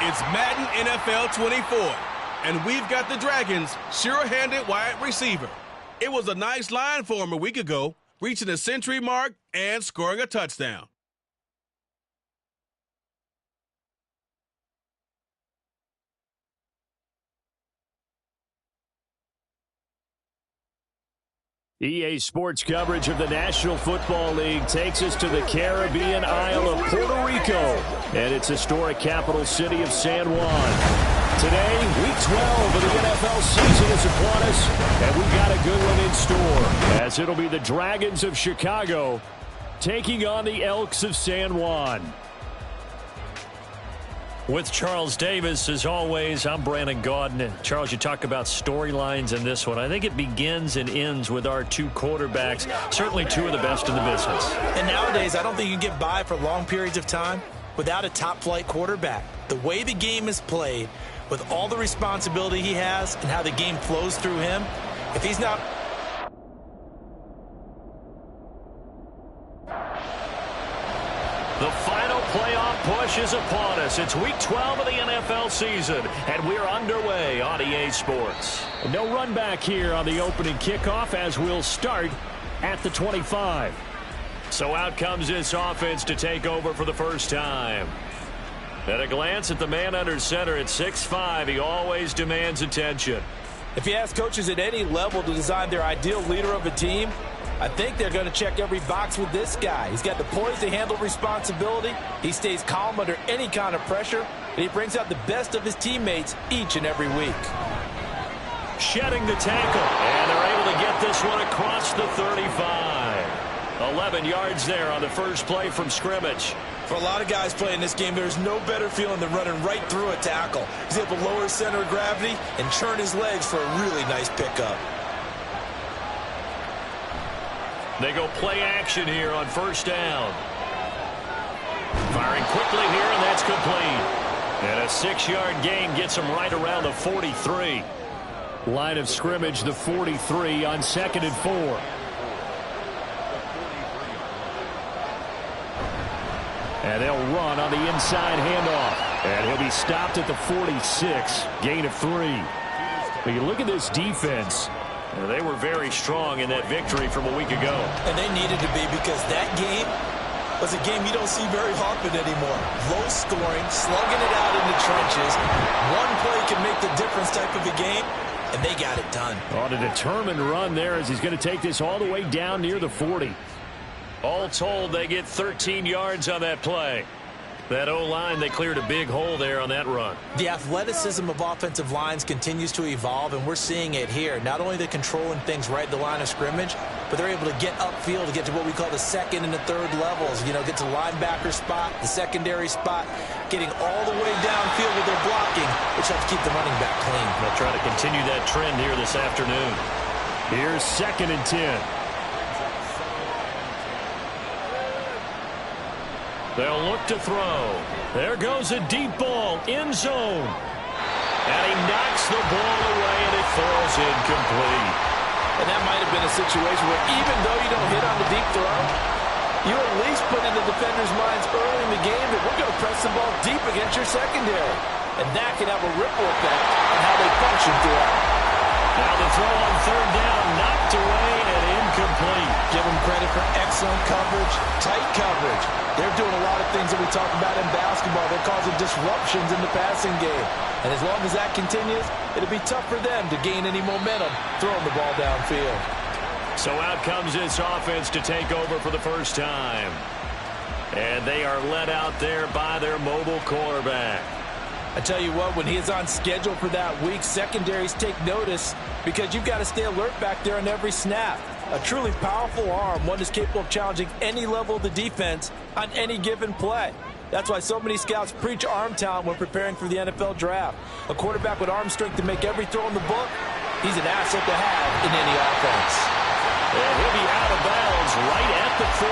It's Madden NFL 24, and we've got the Dragons' sure-handed wide receiver. It was a nice line for him a week ago, reaching the century mark and scoring a touchdown. EA Sports coverage of the National Football League takes us to the Caribbean isle of Puerto Rico and its historic capital city of San Juan. Today, Week 12 of the NFL season is upon us, and we've got a good one in store, as it'll be the Dragons of Chicago taking on the Elks of San Juan. With Charles Davis, as always, I'm Brandon Gaudin. And Charles, you talk about storylines in this one. I think it begins and ends with our two quarterbacks, certainly two of the best in the business. And nowadays, I don't think you can get by for long periods of time without a top-flight quarterback. The way the game is played, with all the responsibility he has and how the game flows through him, if he's not... The final playoff push is upon us. It's Week 12 of the NFL season, and we're underway on EA Sports. No run back here on the opening kickoff as we'll start at the 25. So out comes this offense to take over for the first time. At a glance at the man under center at 6'5", he always demands attention. If you ask coaches at any level to design their ideal leader of a team, I think they're going to check every box with this guy. He's got the poise to handle responsibility. He stays calm under any kind of pressure, and he brings out the best of his teammates each and every week. Shedding the tackle, and they're able to get this one across the 35. 11 yards there on the first play from scrimmage. For a lot of guys playing this game, there's no better feeling than running right through a tackle. He's able to lower his center of gravity and churn his legs for a really nice pickup. They go play action here on first down. Firing quickly here, and that's complete. And a 6-yard gain gets him right around the 43. Line of scrimmage, the 43 on 2nd and 4. And they'll run on the inside handoff. And he'll be stopped at the 46. Gain of 3. When you look at this defense, they were very strong in that victory from a week ago. And they needed to be, because that game was a game you don't see very often anymore. Low scoring, slugging it out in the trenches. One play can make the difference type of a game, and they got it done. On a determined run there as he's going to take this all the way down near the 40. All told, they get 13 yards on that play. That O-line, they cleared a big hole there on that run. The athleticism of offensive lines continues to evolve, and we're seeing it here. Not only they're controlling things right at the line of scrimmage, but they're able to get upfield to get to what we call the second and the third levels. You know, get to linebacker spot, the secondary spot, getting all the way downfield with their blocking, which helps keep the running back clean. They'll try to continue that trend here this afternoon. Here's 2nd and 10. They'll look to throw. There goes a deep ball, end zone. And he knocks the ball away, and it falls incomplete. And that might have been a situation where even though you don't hit on the deep throw, you at least put in the defender's minds early in the game that we're going to press the ball deep against your secondary. And that can have a ripple effect on how they function throughout. Now the throw on 3rd down, knocked away and incomplete. Give them credit for excellent coverage, tight coverage. They're doing a lot of things that we talk about in basketball. They're causing disruptions in the passing game. And as long as that continues, it'll be tough for them to gain any momentum throwing the ball downfield. So out comes this offense to take over for the first time. And they are led out there by their mobile quarterback. I tell you what, when he is on schedule for that week, secondaries take notice because you've got to stay alert back there on every snap. A truly powerful arm, one is capable of challenging any level of the defense on any given play. That's why so many scouts preach arm talent when preparing for the NFL draft. A quarterback with arm strength to make every throw in the book, he's an asset to have in any offense. And he'll be out of bounds right at the 40.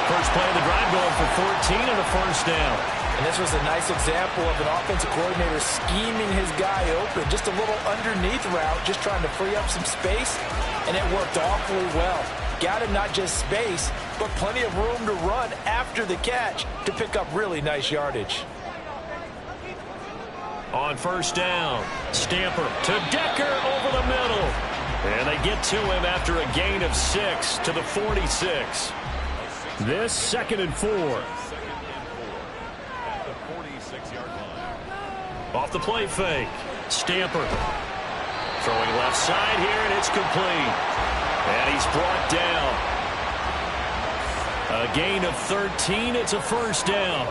First play of the drive going for 14 and a first down. And this was a nice example of an offensive coordinator scheming his guy open. Just a little underneath route, just trying to free up some space, and it worked awfully well. Got him not just space, but plenty of room to run after the catch to pick up really nice yardage. On first down, Stamper to Decker over the middle. And they get to him after a gain of 6 to the 46. This 2nd and 4. Off the play fake, Stamper throwing left side here, and it's complete. And he's brought down. A gain of 13. It's a first down.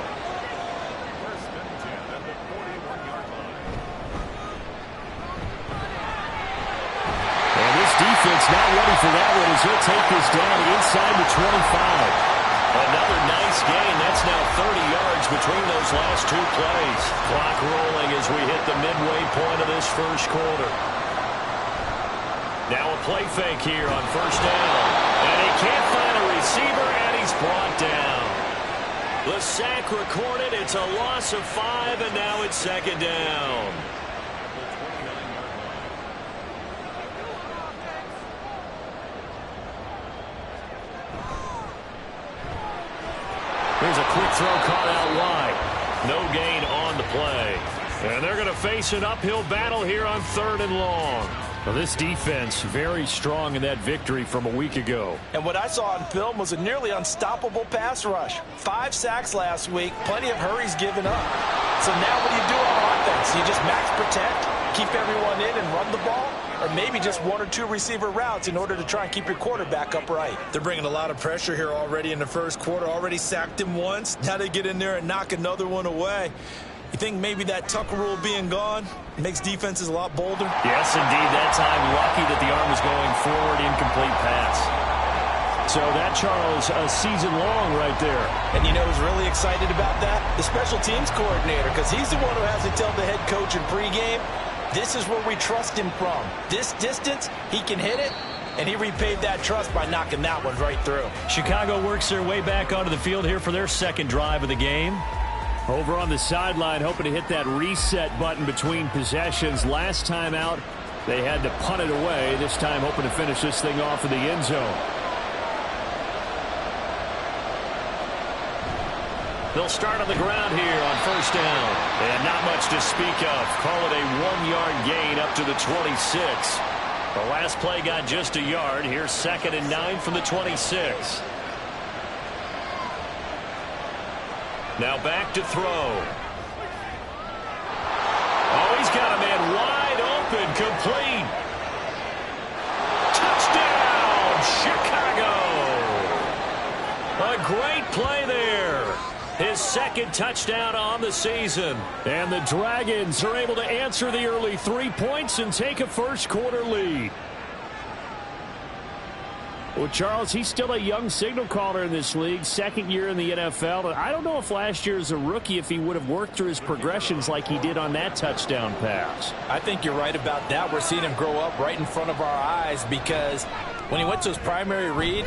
And this defense not ready for that one as he'll take this down inside the 25. Another nice gain. That's now 30 yards between those last 2 plays. Clock rolling as we hit the midway point of this first quarter. Now a play fake here on first down. And he can't find a receiver, and he's brought down. The sack recorded. It's a loss of 5, and now it's 2nd down. Here's a quick throw caught out wide. No gain on the play. And they're going to face an uphill battle here on 3rd and long. Well, this defense very strong in that victory from a week ago. And what I saw on film was a nearly unstoppable pass rush. 5 sacks last week, plenty of hurries given up. So now what do you do on offense? You just max protect, keep everyone in and run the ball? Or maybe just 1 or 2 receiver routes in order to try and keep your quarterback upright. They're bringing a lot of pressure here already in the first quarter. Already sacked him once. Now they get in there and knock another one away. You think maybe that Tucker rule being gone makes defenses a lot bolder? Yes, indeed. That time, lucky that the arm was going forward, incomplete pass. So that, Charles, a season long right there. And you know who's really excited about that? The special teams coordinator, because he's the one who has to tell the head coach in pregame, this is where we trust him from. This distance, he can hit it, and he repaid that trust by knocking that one right through. Chicago works their way back onto the field here for their 2nd drive of the game. Over on the sideline, hoping to hit that reset button between possessions. Last time out, they had to punt it away. This time, hoping to finish this thing off in the end zone. They'll start on the ground here on first down. And not much to speak of. Call it a 1-yard gain up to the 26. The last play got just a yard. Here's 2nd and 9 from the 26. Now back to throw. Oh, he's got a man wide open, complete. Touchdown, Chicago. A great play there. His 2nd touchdown on the season. And the Dragons are able to answer the early 3 points and take a first quarter lead. Well, Charles, he's still a young signal caller in this league, 2nd year in the NFL. I don't know if last year as a rookie, if he would have worked through his progressions like he did on that touchdown pass. I think you're right about that. We're seeing him grow up right in front of our eyes because when he went to his primary read,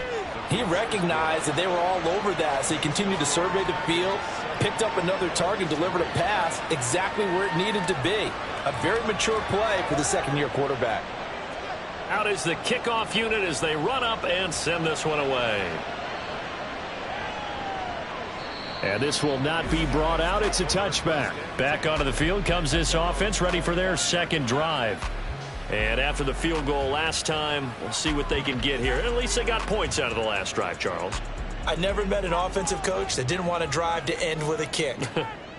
he recognized that they were all over that, so he continued to survey the field, picked up another target, delivered a pass exactly where it needed to be. A very mature play for the 2nd-year quarterback. Out is the kickoff unit as they run up and send this one away. And this will not be brought out. It's a touchback. Back onto the field comes this offense, ready for their 2nd drive. And after the field goal last time, we'll see what they can get here. At least they got points out of the last drive, Charles. I never met an offensive coach that didn't want to drive to end with a kick.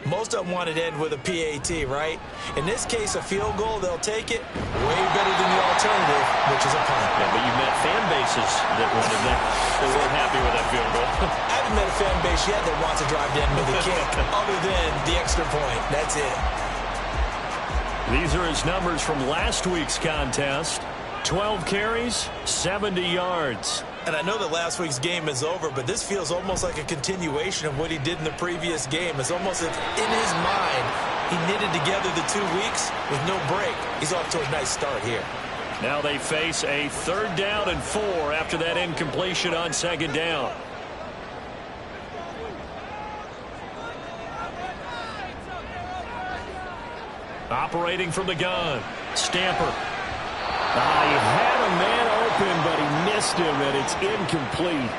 Most of them wanted to end with a PAT, right? In this case, a field goal, they'll take it way better than the alternative, which is a punt. Yeah, but you've met fan bases that wanted that. They weren't happy with that field goal. I haven't met a fan base yet that wants to drive to end with a kick, other than the extra point. That's it. These are his numbers from last week's contest. 12 carries, 70 yards. And I know that last week's game is over, but this feels almost like a continuation of what he did in the previous game. It's almost as if in his mind, he knitted together the 2 weeks with no break. He's off to a nice start here. Now they face a 3rd down and 4 after that incompletion on 2nd down. Operating from the gun, Stamper. He had a man open, but he missed him, and it's incomplete.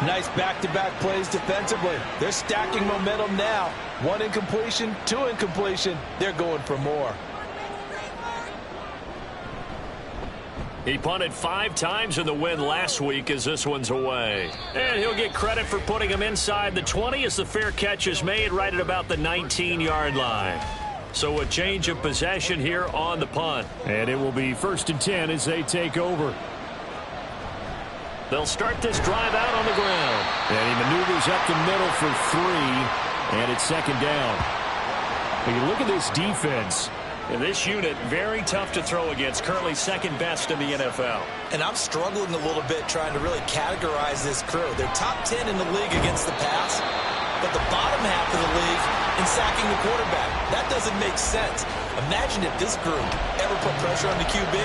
Nice back-to-back plays defensively. They're stacking momentum now. 1 incompletion, 2 incompletion. They're going for more. He punted 5 times in the win last week as this one's away. And he'll get credit for putting him inside the 20 as the fair catch is made right at about the 19-yard line. So a change of possession here on the punt. And it will be 1st and 10 as they take over. They'll start this drive out on the ground. And he maneuvers up the middle for 3. And it's 2nd down. When you look at this defense, and this unit, very tough to throw against, currently 2nd best in the NFL. And I'm struggling a little bit trying to really categorize this crew. They're top 10 in the league against the pass, but the bottom half of the league in sacking the quarterback. That doesn't make sense. Imagine if this group ever put pressure on the QB,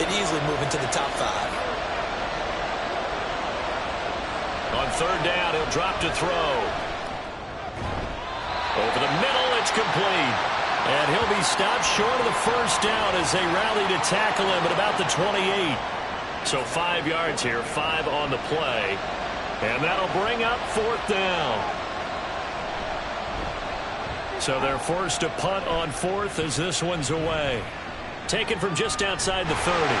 it'd easily move into the top 5. On 3rd down, he'll drop to throw. Over the middle, it's complete. And he'll be stopped short of the 1st down as they rally to tackle him at about the 28. So 5 yards here, 5 on the play. And that'll bring up 4th down. So they're forced to punt on 4th as this one's away. Taken from just outside the 30.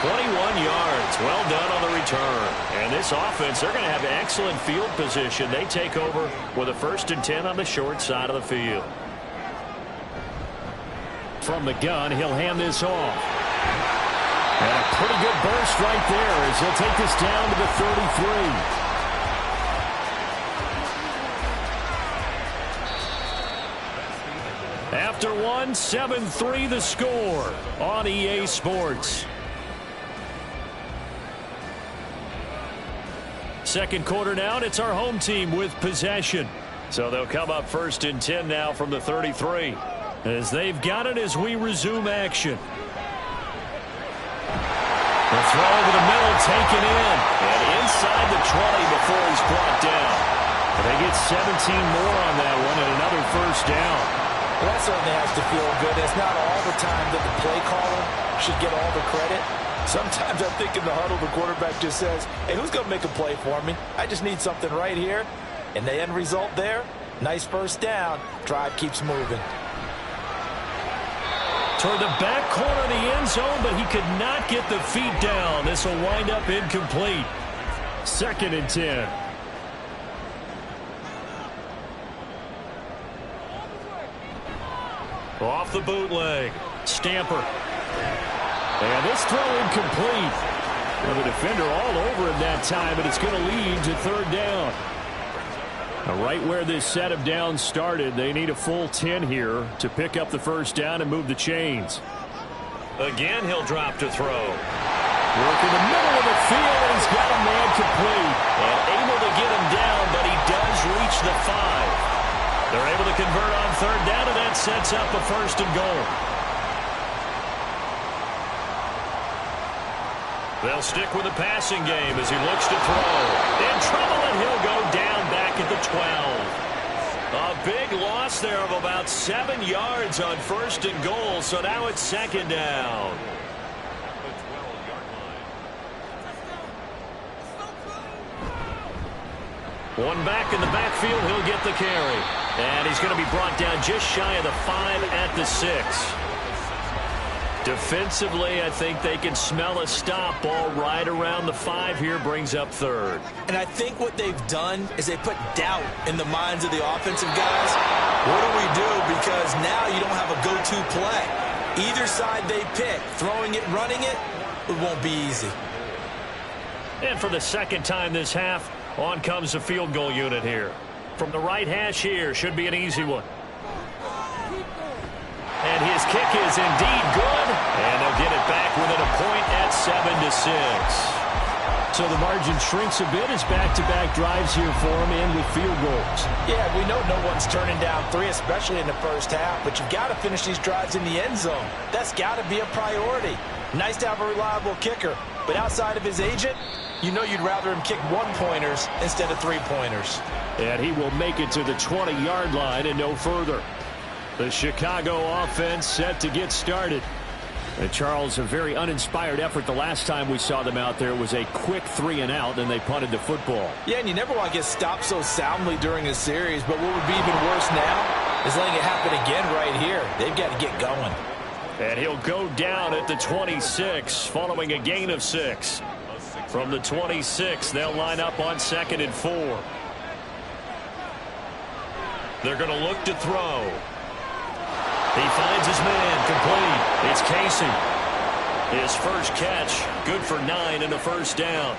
21 yards. Well done on the return. And this offense, they're going to have excellent field position. They take over with a 1st and 10 on the short side of the field. From the gun, he'll hand this off. And a pretty good burst right there as he'll take this down to the 33. After 1, 7-3 the score on EA Sports. 2nd quarter now, and it's our home team with possession. So they'll come up 1st and 10 now from the 33. As they've got it as we resume action. The throw over the middle taken in. And inside the 20 before he's brought down. And they get 17 more on that one and another 1st down. Well, that certainly has to feel good. It's not all the time that the play caller should get all the credit. Sometimes I think in the huddle, the quarterback just says, hey, who's going to make a play for me? I just need something right here. And the end result there, nice 1st down. Drive keeps moving. Toward the back corner of the end zone, but he could not get the feet down. This will wind up incomplete. 2nd and 10. Off the bootleg. Stamper. And this throw incomplete. Well, the defender all over him that time, but it's going to lead to 3rd down. Now, right where this set of downs started, they need a full 10 here to pick up the 1st down and move the chains. Again, he'll drop to throw. Work in the middle of the field, and he's got a man complete. And able to get him down, but he does reach the 5. They're able to convert on 3rd down, and that sets up a 1st and goal. They'll stick with the passing game as he looks to throw. In trouble, and he'll go down back at the 12. A big loss there of about 7 yards on 1st and goal, so now it's 2nd down. One back in the backfield, he'll get the carry. And he's going to be brought down just shy of the 5 at the 6. Defensively, I think they can smell a stop. Ball right around the 5 here, brings up 3rd. And I think what they've done is they put doubt in the minds of the offensive guys. What do we do? Because now you don't have a go-to play. Either side they pick, throwing it, running it, it won't be easy. And for the 2nd time this half, on comes the field goal unit here. From the right hash here, should be an easy one. And his kick is indeed good. And they'll get it back within a point at 7-6. So the margin shrinks a bit as back-to-back drives here for him and with field goals. Yeah, we know no one's turning down 3, especially in the 1st half. But you've got to finish these drives in the end zone. That's got to be a priority. Nice to have a reliable kicker. But outside of his agent, you know you'd rather him kick 1-pointers instead of 3-pointers. And he will make it to the 20-yard line and no further. The Chicago offense set to get started. And Charles, a very uninspired effort. The last time we saw them out there, it was a quick 3-and-out, and they punted the football. Yeah, and you never want to get stopped so soundly during a series, but what would be even worse now is letting it happen again right here. They've got to get going. And he'll go down at the 26 following a gain of 6. From the 26, they'll line up on 2nd and 4. They're going to look to throw. He finds his man, complete. It's Casey. His first catch, good for 9 and a first down.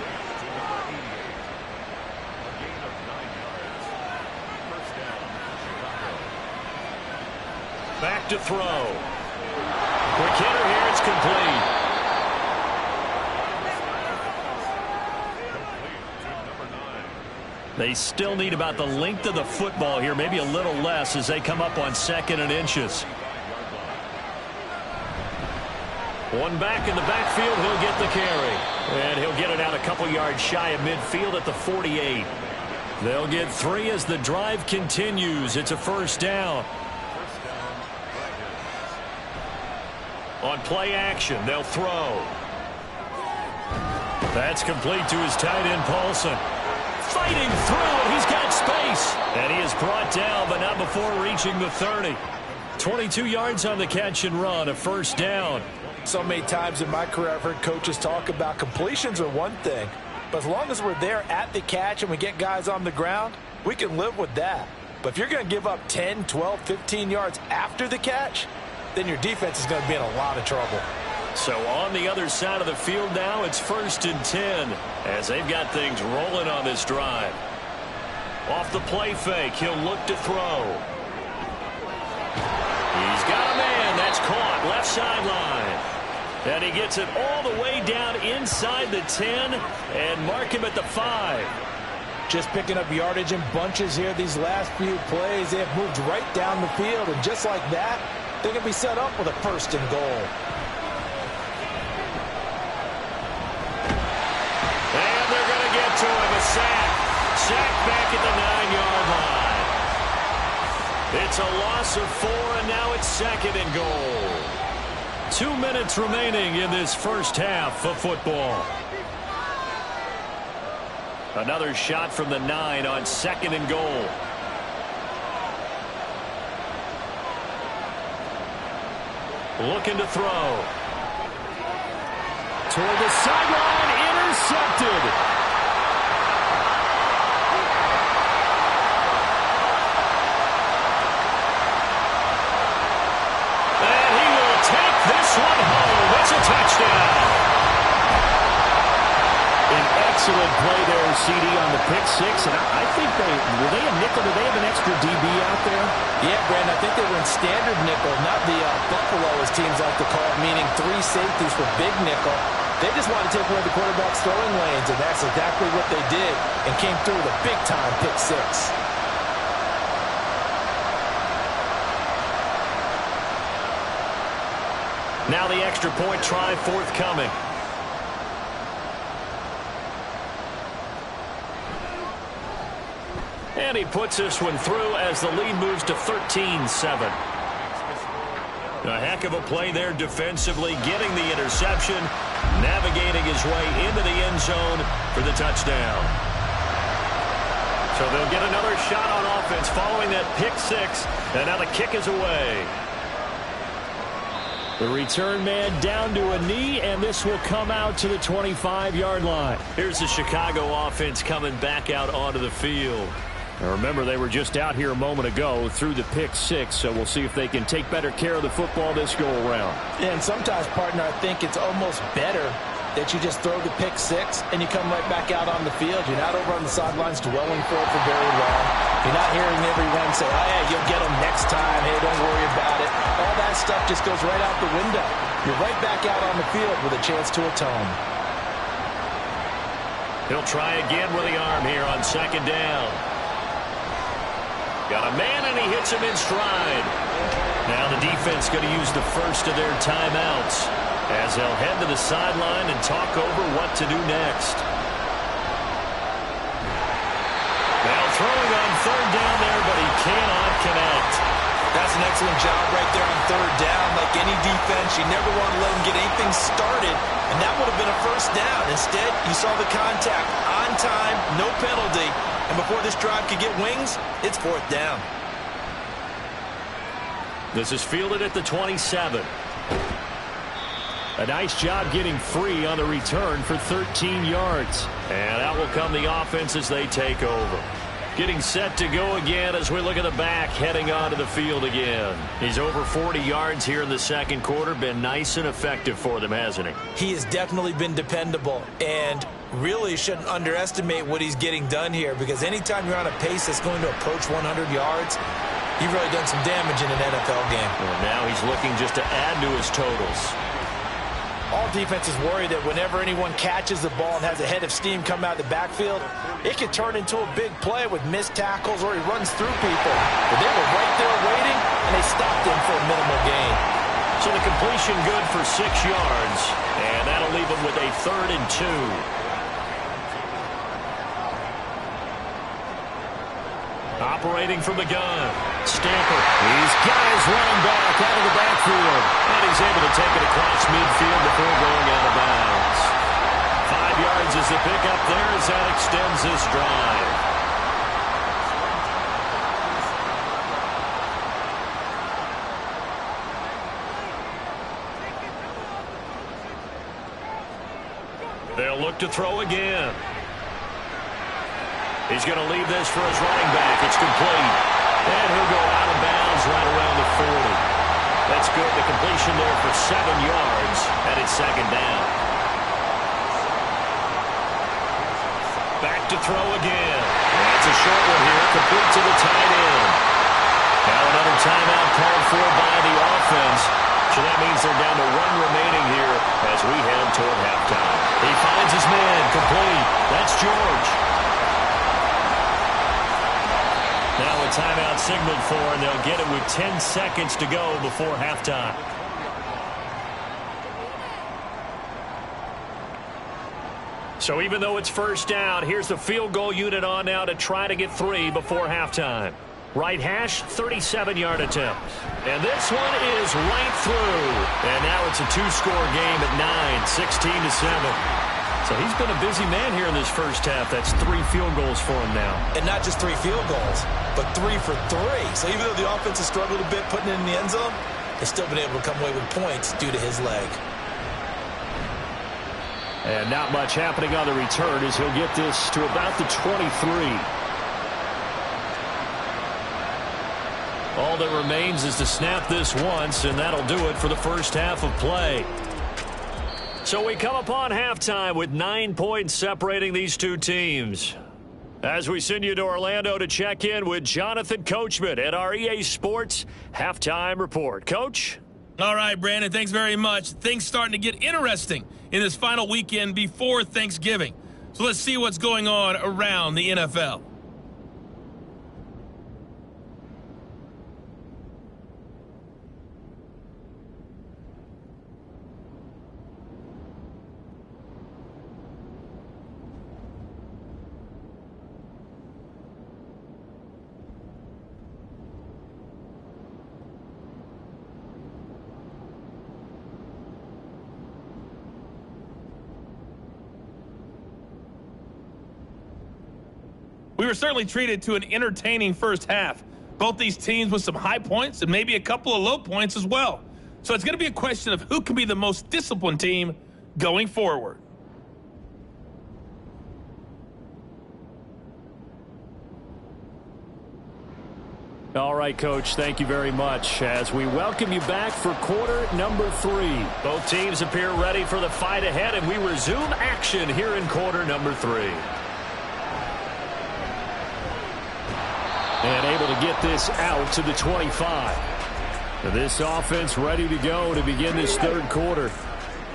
Back to throw. Quick hitter here, it's complete. They still need about the length of the football here, maybe a little less as they come up on 2nd and inches. One back in the backfield, he'll get the carry. And he'll get it out a couple yards shy of midfield at the 48. They'll get 3 as the drive continues. It's a first down. On play action, they'll throw. That's complete to his tight end, Paulson. Fighting through it. He's got space. And he is brought down, but not before reaching the 30. 22 yards on the catch and run, a first down. So many times in my career I've heard coaches talk about completions are one thing, but as long as we're there at the catch and we get guys on the ground, we can live with that. But if you're going to give up 10, 12, 15 yards after the catch, then your defense is going to be in a lot of trouble. So on the other side of the field now, it's 1st and 10 as they've got things rolling on this drive. Off the play fake, he'll look to throw. He's got a man. That's caught left sideline. And he gets it all the way down inside the 10 and mark him at the 5. Just picking up yardage in bunches here these last few plays. They have moved right down the field, and just like that, they're going to be set up with a 1st and goal. And they're going to get to him, a sack. Sack back at the 9-yard line. It's a loss of 4, and now it's 2nd and goal. 2 minutes remaining in this first half of football. Another shot from the 9 on 2nd and goal. Looking to throw. Toward the sideline, intercepted. Touchdown. An excellent play there, CD, on the pick 6. And I think were they a nickel? Did they have an extra DB out there? Yeah, Brandon, I think they were in standard nickel, not the Buffalo, as teams like to call it, meaning 3 safeties for big nickel. They just wanted to take away the quarterback's throwing lanes, and that's exactly what they did, and came through with a big-time pick 6. Now the extra point try forthcoming. And he puts this one through as the lead moves to 13-7. A heck of a play there defensively, getting the interception, navigating his way into the end zone for the touchdown. So they'll get another shot on offense following that pick 6, and now the kick is away. The return man down to a knee, and this will come out to the 25-yard line. Here's the Chicago offense coming back out onto the field. Now remember, they were just out here a moment ago through the pick 6, so we'll see if they can take better care of the football this go-around. And sometimes, partner, I think it's almost better that you just throw the pick 6 and you come right back out on the field. You're not over on the sidelines dwelling for it for very long. You're not hearing everyone say, oh, yeah, you'll get them next time. Hey, don't worry about it. All that stuff just goes right out the window. You're right back out on the field with a chance to atone. He'll try again with the arm here on 2nd down. Got a man, and he hits him in stride. Now the defense going to use the first of their timeouts as they'll head to the sideline and talk over what to do next. Now throwing on 3rd down there, but he cannot connect. That's an excellent job right there on third down. Like any defense, you never want to let them get anything started, and that would have been a first down. Instead, you saw the contact on time, no penalty, and before this drive could get wings, it's fourth down. This is fielded at the 27. A nice job getting free on the return for 13 yards. And out will come the offense as they take over. Getting set to go again as we look at the back, heading onto the field again. He's over 40 yards here in the second quarter. Been nice and effective for them, hasn't he? He has definitely been dependable, and really shouldn't underestimate what he's getting done here, because anytime you're on a pace that's going to approach 100 yards, you've really done some damage in an NFL game. Well, now he's looking just to add to his totals. All defenses worry that whenever anyone catches the ball and has a head of steam come out of the backfield, it can turn into a big play with missed tackles or he runs through people. But they were right there waiting, and they stopped him for a minimal gain. So the completion good for 6 yards, and that'll leave him with a 3rd and 2. Operating from the gun. Stamper. He's got his running back out of the backfield. And he's able to take it across midfield before going out of bounds. 5 yards is the pickup there as that extends this drive. They'll look to throw again. He's going to leave this for his running back. It's complete. And he'll go out of bounds right around the 40. That's good. The completion there for 7 yards, and it's second down. Back to throw again. That's a short one here, complete to the tight end. Now another timeout called for by the offense. So that means they're down to 1 remaining here as we head toward halftime. He finds his man, complete. That's George. Now a timeout signaled for, and they'll get it with 10 seconds to go before halftime. So even though it's first down, here's the field goal unit on now to try to get 3 before halftime. Right hash, 37-yard attempt. And this one is right through. And now it's a 2-score game at 9, 16-7. So he's been a busy man here in this first half. That's 3 field goals for him now. And not just 3 field goals, but 3 for 3. So even though the offense has struggled a bit putting it in the end zone, they've still been able to come away with points due to his leg. And not much happening on the return as he'll get this to about the 23. All that remains is to snap this once, and that'll do it for the first half of play. So we come upon halftime with 9 points separating these two teams. As we send you to Orlando to check in with Jonathan Coachman at our EA Sports Halftime Report. Coach? All right, Brandon, thanks very much. Things starting to get interesting in this final weekend before Thanksgiving. So let's see what's going on around the NFL. We were certainly treated to an entertaining first half. Both these teams with some high points and maybe a couple of low points as well. So it's going to be a question of who can be the most disciplined team going forward. All right, Coach, thank you very much as we welcome you back for quarter number 3. Both teams appear ready for the fight ahead, and we resume action here in quarter number 3. And able to get this out to the 25. This offense ready to go to begin this third quarter.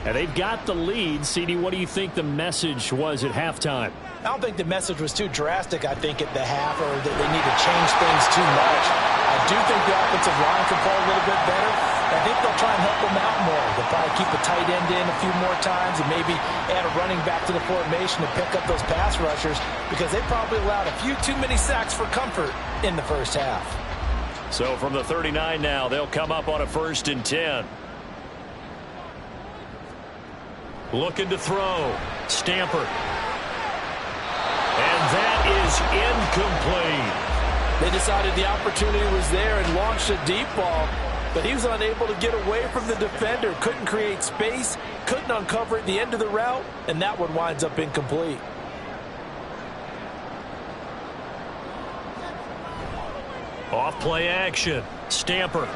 And they've got the lead. CD, what do you think the message was at halftime? I don't think the message was too drastic, I think, at the half, or that they need to change things too much. I do think the offensive line can play a little bit better. I think they'll try and help them out more. They'll probably keep a tight end in a few more times and maybe add a running back to the formation to pick up those pass rushers, because they probably allowed a few too many sacks for comfort in the first half. So from the 39 now, they'll come up on a 1st and 10. Looking to throw. Stamper. And that is incomplete. They decided the opportunity was there and launched a deep ball, but he was unable to get away from the defender. Couldn't create space, couldn't uncover at the end of the route, and that one winds up incomplete. Off play action. Stamper.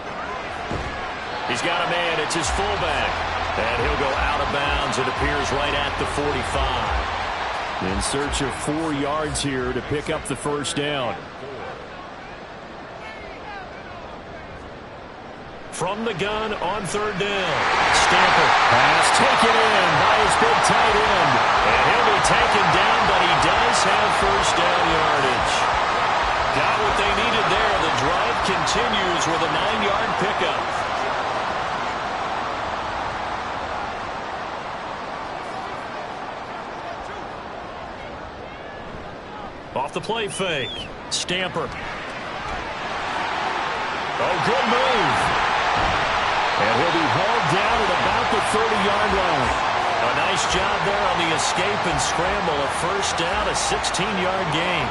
He's got a man. It's his fullback. And he'll go out of bounds. It appears right at the 45. In search of 4 yards here to pick up the 1st down. From the gun on 3rd down. Stamper. Pass taken in by his big tight end. And he'll be taken down, but he does have 1st down yardage. Got what they needed there. The drive continues with a 9-yard pickup. Off the play fake. Stamper. Oh, good move. And he'll be hauled down at about the 30-yard line. A nice job there on the escape and scramble. A 1st down, a 16-yard gain.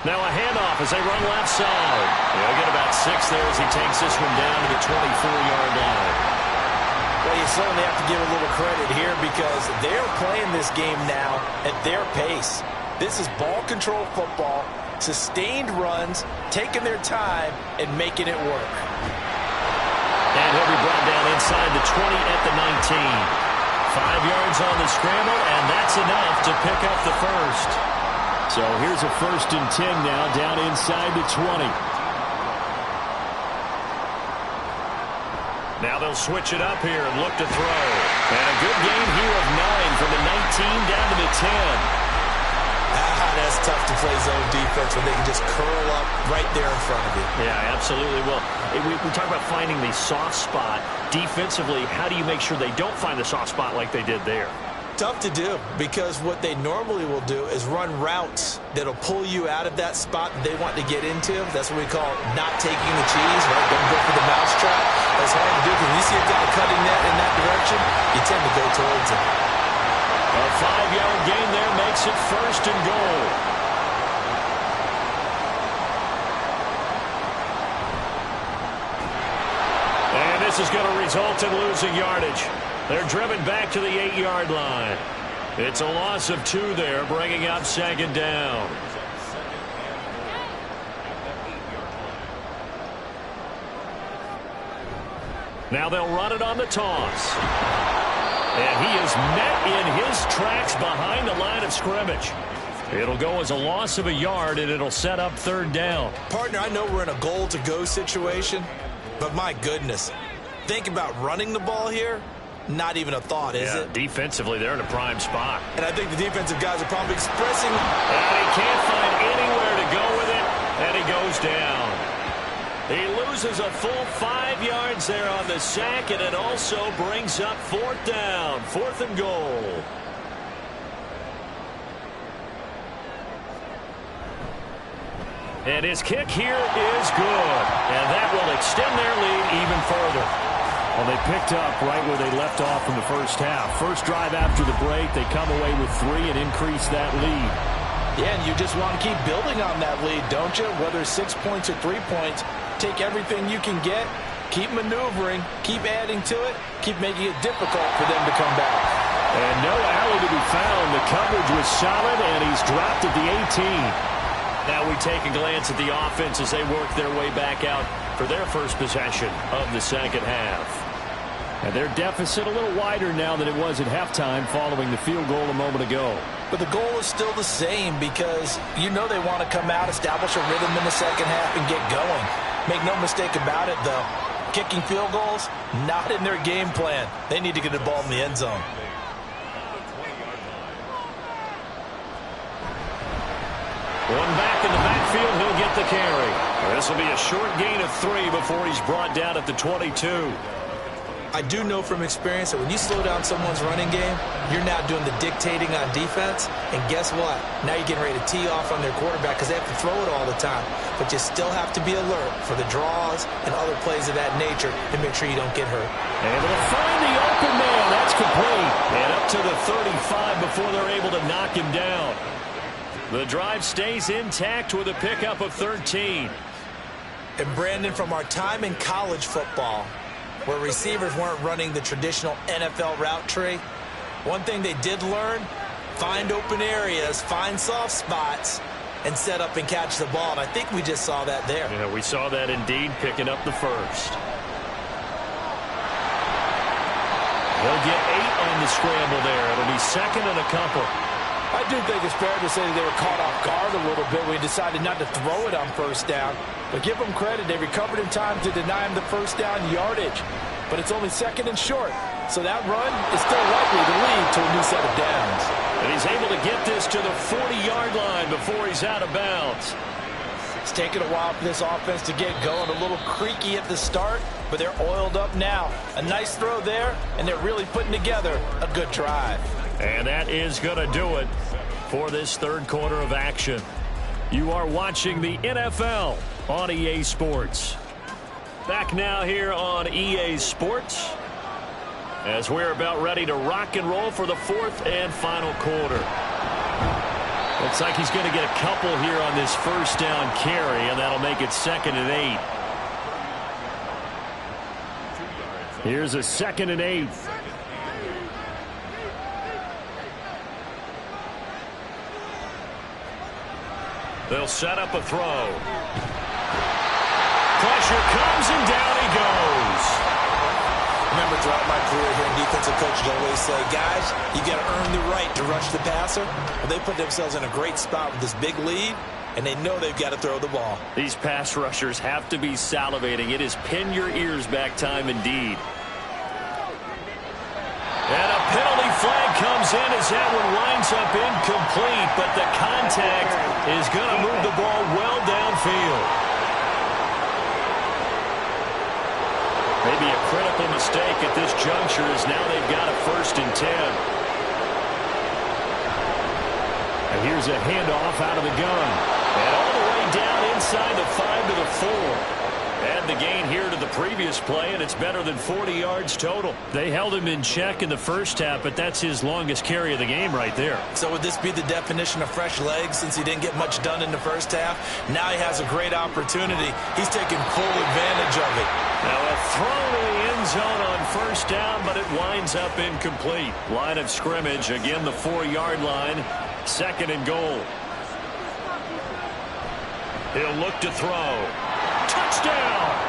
Now a handoff as they run left side. They'll get about 6 there as he takes this one down to the 24-yard line. Well, you certainly have to give a little credit here because they're playing this game now at their pace. This is ball control football, sustained runs, taking their time, and making it work. And he'll be brought down inside the 20 at the 19. 5 yards on the scramble, and that's enough to pick up the 1st. So here's a 1st and 10 now down inside the 20. Now they'll switch it up here and look to throw. And a good gain here of 9 from the 19 down to the 10. That's tough to play zone defense when they can just curl up right there in front of you. Yeah, absolutely. Well, we talk about finding the soft spot. Defensively, how do you make sure they don't find the soft spot like they did there? Tough to do because what they normally will do is run routes that'll pull you out of that spot that they want to get into. That's what we call not taking the cheese, right? Don't go for the mousetrap. That's hard to do because when you see a guy cutting that in that direction, you tend to go towards him. A 5-yard gain there makes it 1st and goal. And this is going to result in losing yardage. They're driven back to the 8-yard line. It's a loss of 2 there, bringing up 2nd down. Now they'll run it on the toss. And he is met in his tracks behind the line of scrimmage. It'll go as a loss of a yard, and it'll set up 3rd down. Partner, I know we're in a goal-to-go situation, but my goodness. Think about running the ball here. Not even a thought, is it? Defensively, they're in a prime spot. And I think the defensive guys are probably expressing. And he can't find anywhere to go with it, and he goes down. He loses a full 5 yards there on the sack, and it also brings up 4th down, 4th and goal. And his kick here is good, and that will extend their lead even further. Well, they picked up right where they left off in the 1st half. First drive after the break, they come away with 3 and increase that lead. Yeah, and you just want to keep building on that lead, don't you? Whether it's 6 points or 3 points, take everything you can get, keep maneuvering, keep adding to it, keep making it difficult for them to come back. And no alley to be found. The coverage was solid, and he's dropped at the 18. Now we take a glance at the offense as they work their way back out for their first possession of the 2nd half. And their deficit a little wider now than it was at halftime following the field goal a moment ago. But the goal is still the same because you know they want to come out, establish a rhythm in the 2nd half, and get going. Make no mistake about it, though. Kicking field goals, not in their game plan. They need to get the ball in the end zone. One back in the backfield, he'll get the carry. This will be a short gain of 3 before he's brought down at the 22. I do know from experience that when you slow down someone's running game, you're now doing the dictating on defense. And guess what? Now you're getting ready to tee off on their quarterback because they have to throw it all the time. But you still have to be alert for the draws and other plays of that nature to make sure you don't get hurt. Able to find the open man. That's complete. And up to the 35 before they're able to knock him down. The drive stays intact with a pickup of 13. And Brandon, from our time in college football, where receivers weren't running the traditional NFL route tree, one thing they did learn, find open areas, find soft spots, and set up and catch the ball. And I think we just saw that there. Yeah, we saw that indeed, picking up the first. He'll get 8 on the scramble there. It'll be second and a couple. I do think it's fair to say that they were caught off guard a little bit when he decided not to throw it on first down. But give them credit. They recovered in time to deny him the first down yardage. But it's only second and short. So that run is still likely to lead to a new set of downs. And he's able to get this to the 40-yard line before he's out of bounds. It's taken a while for this offense to get going. A little creaky at the start, but they're oiled up now. A nice throw there, and they're really putting together a good drive. And that is going to do it for this third quarter of action. You are watching the NFL on EA Sports. Back now here on EA Sports as we're about ready to rock and roll for the fourth and final quarter. Looks like he's going to get a couple here on this first down carry, and that'll make it 2nd and 8. Here's a 2nd and 8. They'll set up a throw. Pressure comes, and down he goes. Remember, throughout my career here in defensive coaching, I always say, guys, you got to earn the right to rush the passer. Well, they put themselves in a great spot with this big lead, and they know they've got to throw the ball. These pass rushers have to be salivating. It is pin your ears back time indeed. And a penalty flag comes in as that one winds up incomplete, but the contact is going to move the ball well downfield. Maybe a critical mistake at this juncture as now they've got a 1st and 10. And here's a handoff out of the gun. And all the way down inside the 5 to the 4. Add the gain here to the previous play, and it's better than 40 yards total. They held him in check in the first half, but that's his longest carry of the game right there. So would this be the definition of fresh legs since he didn't get much done in the first half? Now he has a great opportunity. He's taking full advantage of it. Now a throw to the end zone on first down, but it winds up incomplete. Line of scrimmage, again the 4-yard line, 2nd and goal. He'll look to throw. Touchdown!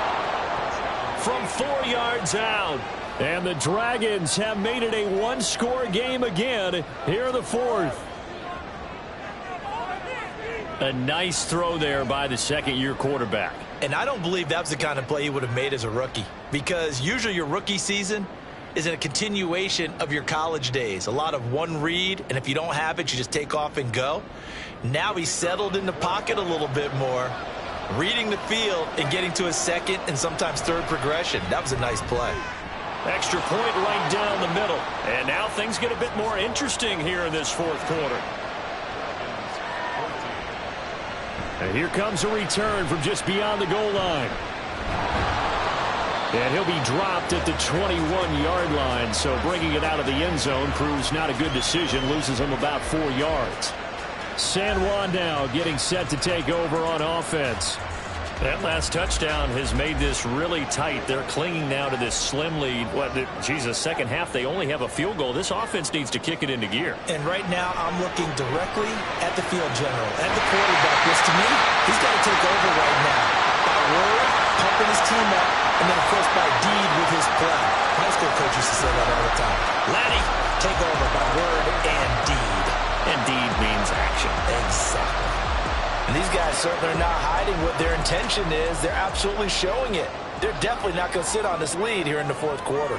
From 4 yards out. And the Dragons have made it a one-score game again here in the fourth. A nice throw there by the second-year quarterback. And I don't believe that was the kind of play he would have made as a rookie, because usually your rookie season is a continuation of your college days. A lot of one read, and if you don't have it, you just take off and go. Now he's settled in the pocket a little bit more, reading the field and getting to a second and sometimes third progression. That was a nice play. Extra point right down the middle. And now things get a bit more interesting here in this fourth quarter. And here comes a return from just beyond the goal line. And he'll be dropped at the 21-yard line, so bringing it out of the end zone proves not a good decision, loses him about 4 yards. San Juan now getting set to take over on offense. That last touchdown has made this really tight. They're clinging now to this slim lead. Second half, they only have a field goal. This offense needs to kick it into gear. And right now, I'm looking directly at the field general, at the quarterback, which to me, he's got to take over right now. By word, pumping his team up, and then, of course, by deed with his play. High school coach used to say that all the time. Laddie, take over by word and deed. And deed means action. Exactly. And these guys certainly are not hiding what their intention is. They're absolutely showing it. They're definitely not going to sit on this lead here in the fourth quarter.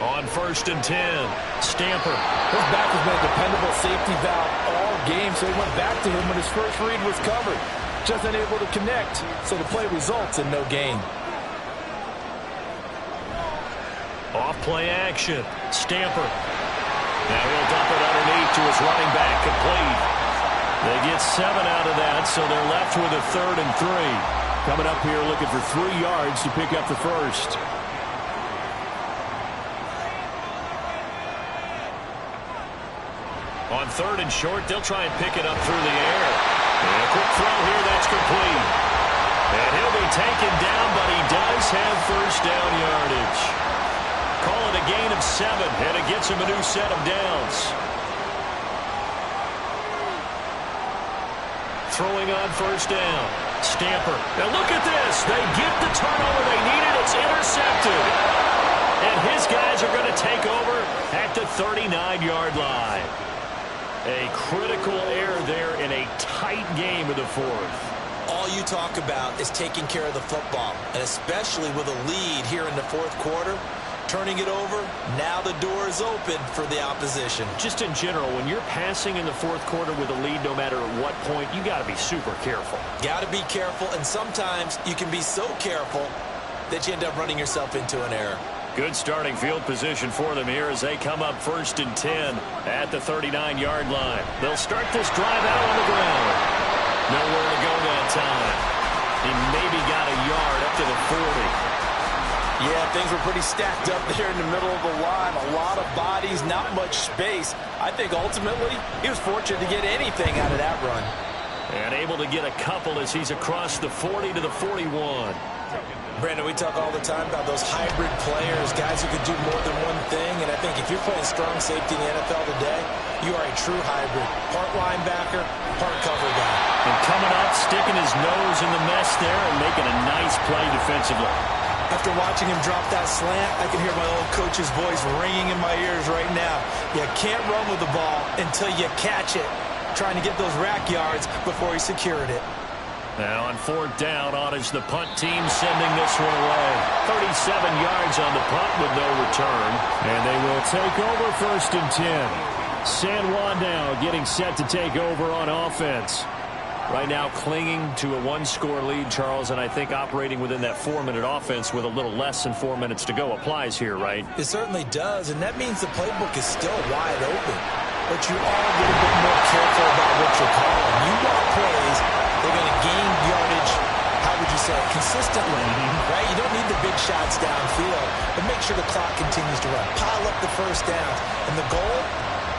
On 1st and 10, Stamper. His back has been a dependable safety valve all game, so he went back to him when his first read was covered. just unable to connect, so the play results in no gain. Off play action. Stamper. Now he'll dump it underneath to his running back, complete. They get 7 out of that, so they're left with a 3rd and 3. Coming up here looking for 3 yards to pick up the first. On 3rd and short, they'll try and pick it up through the air. And a quick throw here, that's complete. And he'll be taken down, but he does have first down yardage. Call it a gain of 7, and it gets him a new set of downs. Throwing on first down. Stamper. Now look at this. They get the turnover they needed. It's intercepted. And his guys are going to take over at the 39-yard line. A critical error there in a tight game of the 4th. All you talk about is taking care of the football, and especially with a lead here in the 4th quarter. Turning it over, now the door is open for the opposition. Just in general, when you're passing in the 4th quarter with a lead, no matter at what point, you got to be super careful. Got to be careful, and sometimes you can be so careful that you end up running yourself into an error. Good starting field position for them here as they come up 1st and 10 at the 39-yard line. They'll start this drive out on the ground. Nowhere to go that time. He maybe got a yard up to the 40. Yeah, things were pretty stacked up there in the middle of the line. A lot of bodies, not much space. I think ultimately he was fortunate to get anything out of that run. And able to get a couple as he's across the 40 to the 41. Brandon, we talk all the time about those hybrid players, guys who could do more than one thing. And I think if you're playing strong safety in the NFL today, you are a true hybrid. Part linebacker, part cover guy. And coming up, sticking his nose in the mess there and making a nice play defensively. After watching him drop that slant, I can hear my old coach's voice ringing in my ears right now. You can't run with the ball until you catch it. Trying to get those rack yards before he secured it. Now on 4th down, on is the punt team sending this one away. 37 yards on the punt with no return. And they will take over 1st and 10. San Juan now getting set to take over on offense. Right now clinging to a 1-score lead, Charles, and I think operating within that 4-minute offense with a little less than 4 minutes to go applies here, right? It certainly does, and that means the playbook is still wide open. But you are a little bit more careful about what you're calling. You want plays, they're going to gain yardage, how would you say, consistently, right? You don't need the big shots downfield, but make sure the clock continues to run. Pile up the first downs, and the goal,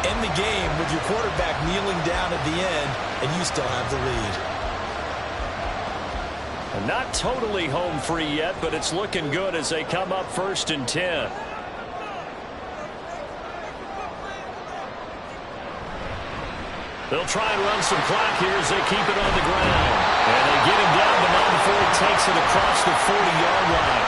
end the game with your quarterback kneeling down at the end, and you still have the lead. And not totally home free yet, but it's looking good as they come up 1st and 10. They'll try and run some clock here as they keep it on the ground. And they get him down, but not before he takes it across the 40-yard line.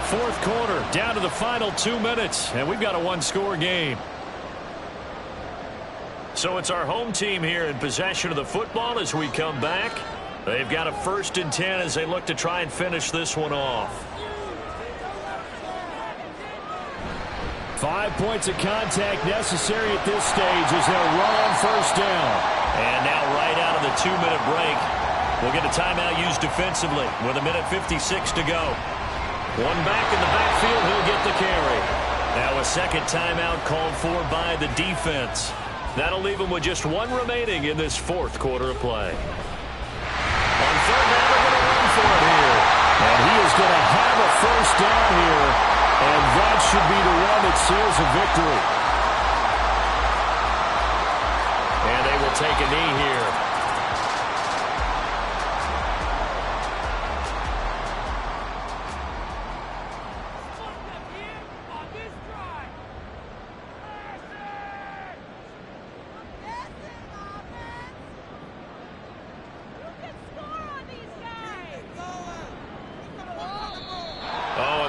4th quarter, down to the final 2 minutes, and we've got a 1-score game. So it's our home team here in possession of the football as we come back. They've got a 1st and 10 as they look to try and finish this one off. 5 points of contact necessary at this stage as they'll run on 1st down. And now right out of the 2-minute break, we'll get a timeout used defensively with 1:56 to go. One back in the backfield, he'll get the carry. Now a second timeout called for by the defense. That'll leave him with just 1 remaining in this 4th quarter of play. On 3rd down, they're going to run for it here. And he is going to have a 1st down here. And that should be the one that seals a victory. And they will take a knee here.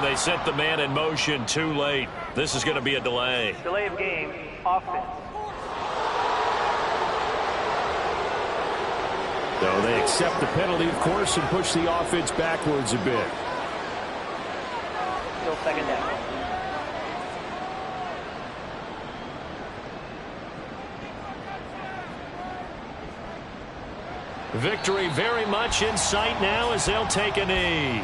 They set the man in motion too late. This is going to be a delay. Delay of game, offense. So they accept the penalty, of course, and push the offense backwards a bit. Still 2nd down. Victory very much in sight now as they'll take a knee.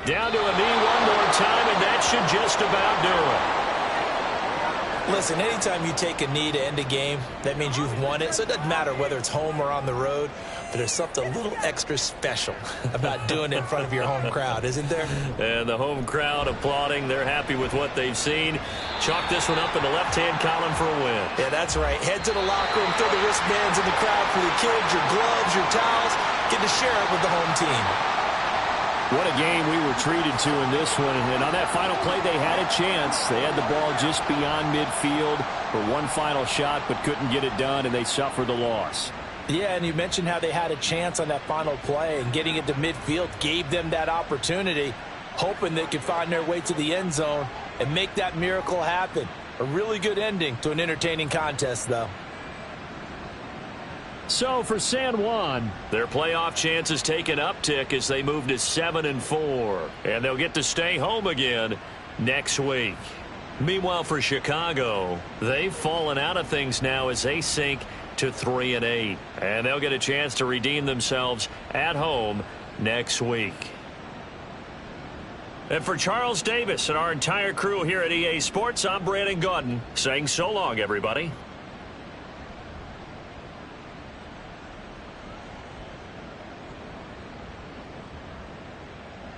Down to a knee one more time, and that should just about do it. Listen, anytime you take a knee to end a game, that means you've won it. So it doesn't matter whether it's home or on the road, but there's something a little extra special about doing it in front of your home crowd, isn't there? And the home crowd applauding. They're happy with what they've seen. Chalk this one up in the left-hand column for a win. Yeah, that's right. Head to the locker room, throw the wristbands in the crowd for the kids, your gloves, your towels. Get to share it with the home team. What a game we were treated to in this one. And on that final play, they had a chance. They had the ball just beyond midfield for one final shot, but couldn't get it done, and they suffered the loss. Yeah, and you mentioned how they had a chance on that final play, and getting it to midfield gave them that opportunity, hoping they could find their way to the end zone and make that miracle happen. A really good ending to an entertaining contest, though. So for San Juan, their playoff chances take an uptick as they move to 7-4. And they'll get to stay home again next week. Meanwhile, for Chicago, they've fallen out of things now as they sink to 3-8. And they'll get a chance to redeem themselves at home next week. And for Charles Davis and our entire crew here at EA Sports, I'm Brandon Gaudin saying so long, everybody.